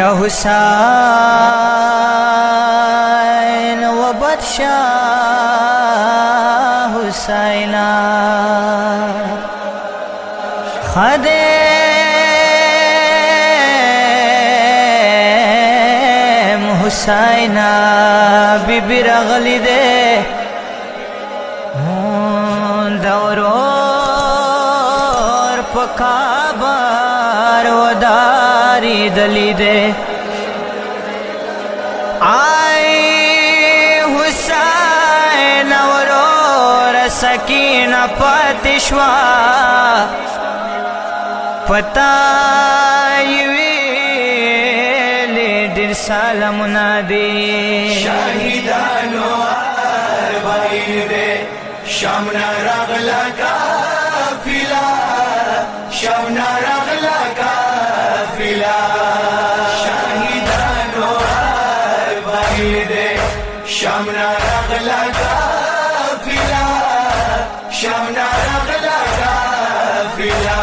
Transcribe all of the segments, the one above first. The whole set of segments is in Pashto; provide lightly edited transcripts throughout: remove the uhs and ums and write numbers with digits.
یا حسین و بدشاہ حسینا خادم حسینا بی بی رغلی دے دورور پکابر و داری دلی دے آئی حسین ورور سکین پتشوا پتائی ویلی دیر سالمنا دی شاہدانو اربعین دے شمنا رغلا کافلا شمنا رغلا کافلا شاہدانو اربعین دے شمنا رغلا کافلا شمنا رغلا کافلا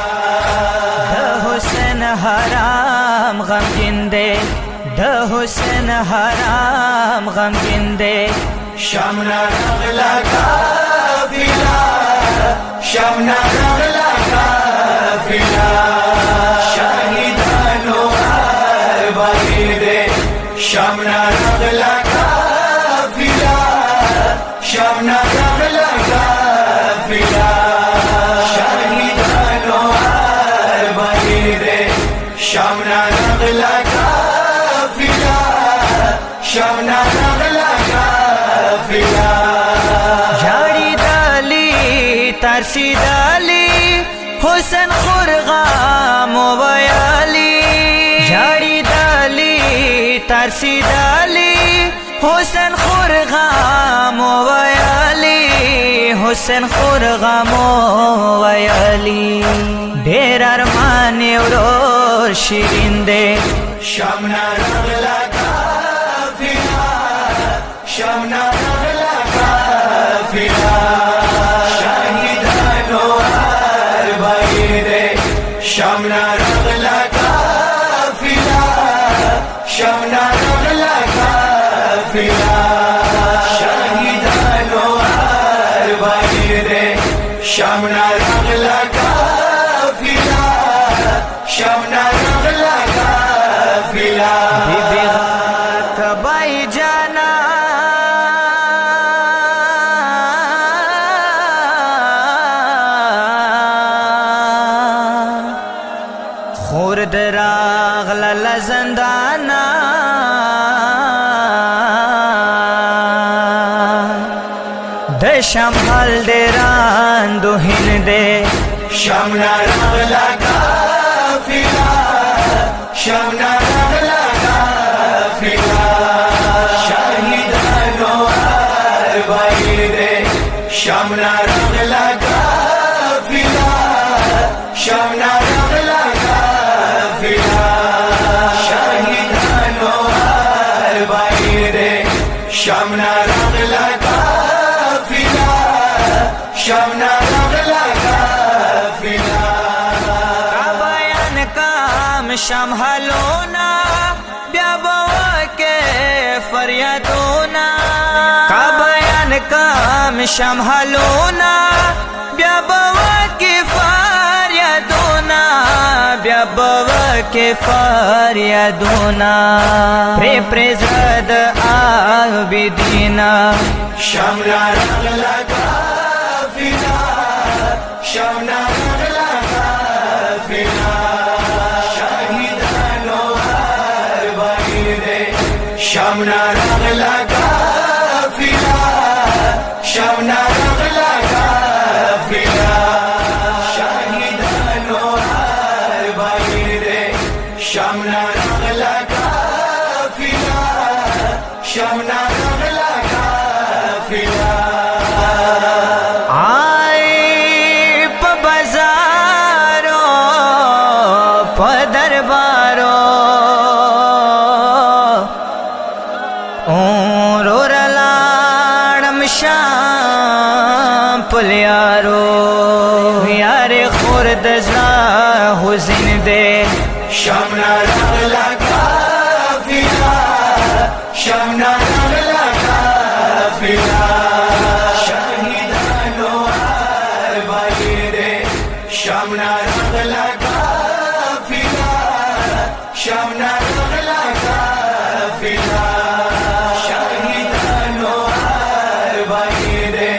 حسین حرام غمگین دے حسین حرام غمگین دے شمنا رغلا کافلا شمنا رغلا کافلا شاہدانو اربعین دے شمنا رغلا کافلا شمنا رغلا کافلا شاہدانو اربعین دے شمنا رغلا کافلا شمنا رغلا کافلا جاڑی دالی ترسی دالی حسین خرغام ویالی جاڑی دالی ترسی دالی حسین خرغام ویالی حسین خرغام ویالی دیر ارمان ورور شیرین دے شمنا رغلا کافلا شمنا رغلا کافلا شاہدانو اربعین دے شمنا رغلا کافلا شمنا رغلا کافلا شاہدانو اربعین دے شمنا رغلا کافلا شمنا رغلا کافلا بی بی غات بائی جانا خورد راغل لزندانا دشم حل دیران دوہن دے شمنا رغلا کافلا شمنا رغلا کافلا شاہدانو اربعین دے شمنا رغلا کافلا شمنا رغلا کافلا شاہدانو اربعین دے شمنا رغلا کافلا شمنا رغلا کافلا بیان کام شمحلونا بیا بوا کے فریادونا کا بیان کام شمحلونا بیا بوا کے فریادونا بیا بوا کے فریادونا پری پریزد عابدینا شمنا رغلا کافلا شمنا رغلا کافلا شاہدانو اربعین دے شمنا رغلا کافلا شمنا رغلا کافلا شاہدانو اربعین دے شمنا رغلا کافلا شمنا رغلا کافلا آئی پا بازارو پا دربارو رو رلاڑم شام پلیارو یار خورد زرا حسین دے شمنا رغلا کافلا शामना रगला काफिला शहीदानो अरबाई रे शामना रगला काफिला शामना रगला काफिला शहीदानो अरबाई रे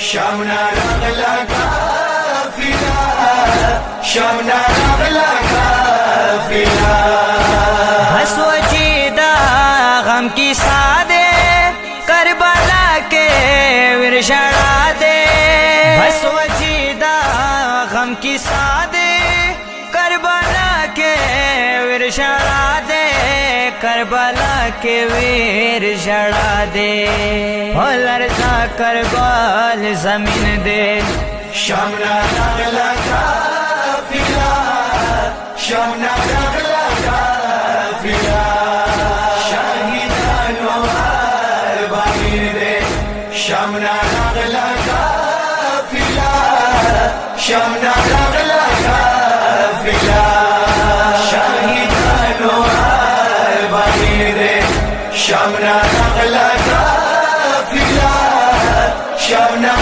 शामना रगला काफिला शामना रगला काफिला हसवचीदा गम की सादे करबला के विरशड़ा दे हसवचीदा गम की सादे करबला के विरशड़ा दे करबला के वीर जड़ा दे लरजा करबल जमीन दे शामना रगला काफिला शामना रगला काफिला शहीदानो अरबाई रे शामना रगला काफिला शामना रगला काफिला शहीदानो अरबाई रे शामना रगला काफिला शामना